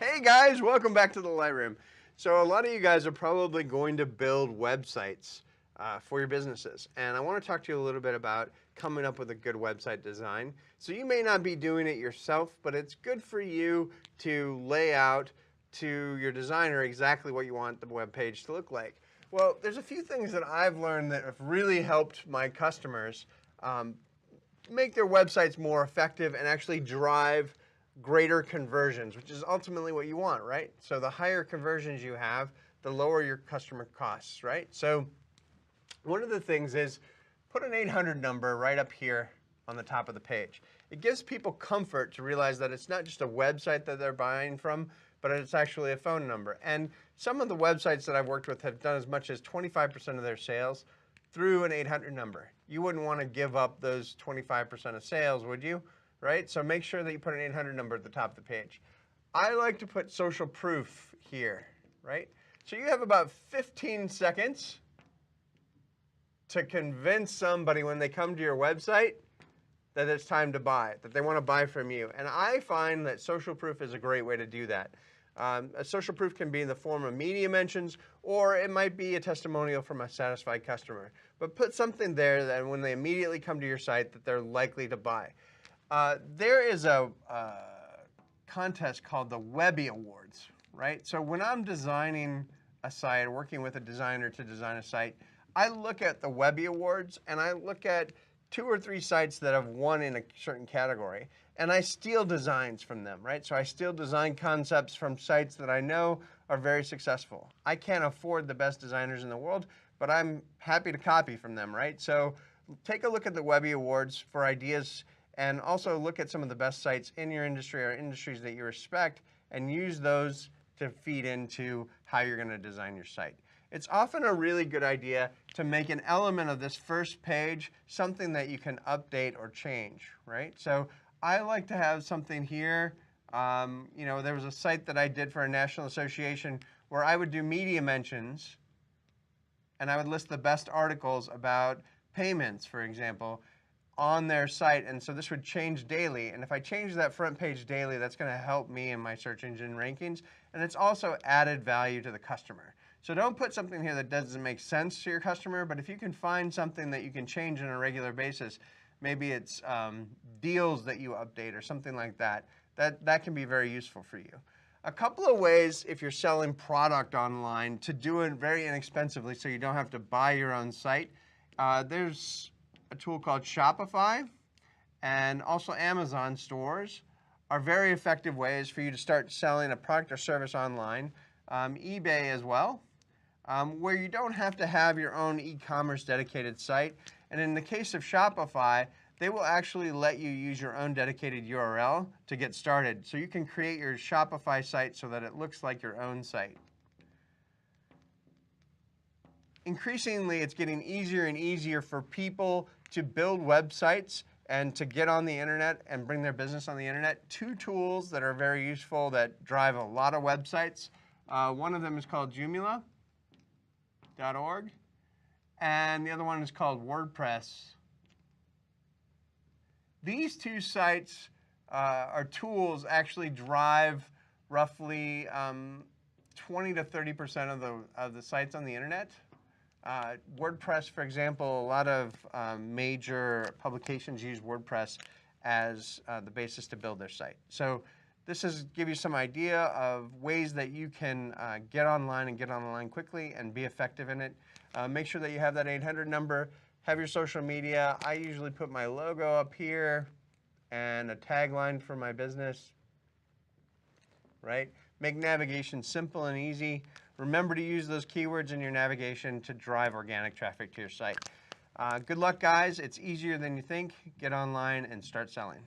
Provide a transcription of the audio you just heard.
Hey guys, welcome back to the Lightroom. So a lot of you guys are probably going to build websites for your businesses. And I want to talk to you a little bit about coming up with a good website design. So you may not be doing it yourself, but it's good for you to lay out to your designer exactly what you want the web page to look like. Well, there's a few things that I've learned that have really helped my customers make their websites more effective and actually drive greater conversions, which is ultimately what you want, right? So the higher conversions you have, the lower your customer costs, right? So one of the things is put an 800 number right up here on the top of the page. It gives people comfort to realize that it's not just a website that they're buying from, but it's actually a phone number. And some of the websites that I've worked with have done as much as 25% of their sales through an 800 number. You wouldn't want to give up those 25% of sales, would you? Right? So make sure that you put an 800 number at the top of the page. I like to put social proof here, right? So you have about 15 seconds to convince somebody when they come to your website that it's time to buy, that they want to buy from you. And I find that social proof is a great way to do that. A social proof can be in the form of media mentions, or it might be a testimonial from a satisfied customer. But put something there that when they immediately come to your site that they're likely to buy. There is a contest called the Webby Awards, right? So when I'm designing a site, or working with a designer to design a site, I look at the Webby Awards and I look at 2 or 3 sites that have won in a certain category, and I steal designs from them, right? So I steal design concepts from sites that I know are very successful. I can't afford the best designers in the world, but I'm happy to copy from them, right? So take a look at the Webby Awards for ideas, and also look at some of the best sites in your industry or industries that you respect, and use those to feed into how you're going to design your site. It's often a really good idea to make an element of this first page something that you can update or change, right? So I like to have something here. You know, there was a site that I did for a national association where I would do media mentions, and I would list the best articles about payments, for example, on their site. And so this would change daily. And if I change that front page daily, that's going to help me in my search engine rankings. And it's also added value to the customer. So don't put something here that doesn't make sense to your customer, but if you can find something that you can change on a regular basis, maybe it's deals that you update or something like that, that can be very useful for you. A couple of ways, if you're selling product online, to do it very inexpensively so you don't have to buy your own site. There's a tool called Shopify, and also Amazon stores are very effective ways for you to start selling a product or service online. eBay as well, where you don't have to have your own e-commerce dedicated site. And in the case of Shopify, they will actually let you use your own dedicated URL to get started. So you can create your Shopify site so that it looks like your own site. Increasingly, it's getting easier and easier for people to build websites and to get on the internet and bring their business on the internet. 2 tools that are very useful that drive a lot of websites. One of them is called Joomla.org, and the other one is called WordPress. These 2 sites or tools actually drive roughly 20 to 30% of the sites on the internet. WordPress, for example, a lot of major publications use WordPress as the basis to build their site. So this is give you some idea of ways that you can get online and get online quickly and be effective in it. Make sure that you have that 800 number. Have your social media. I usually put my logo up here and a tagline for my business, right? Make navigation simple and easy. Remember to use those keywords in your navigation to drive organic traffic to your site. Good luck, guys. It's easier than you think. Get online and start selling.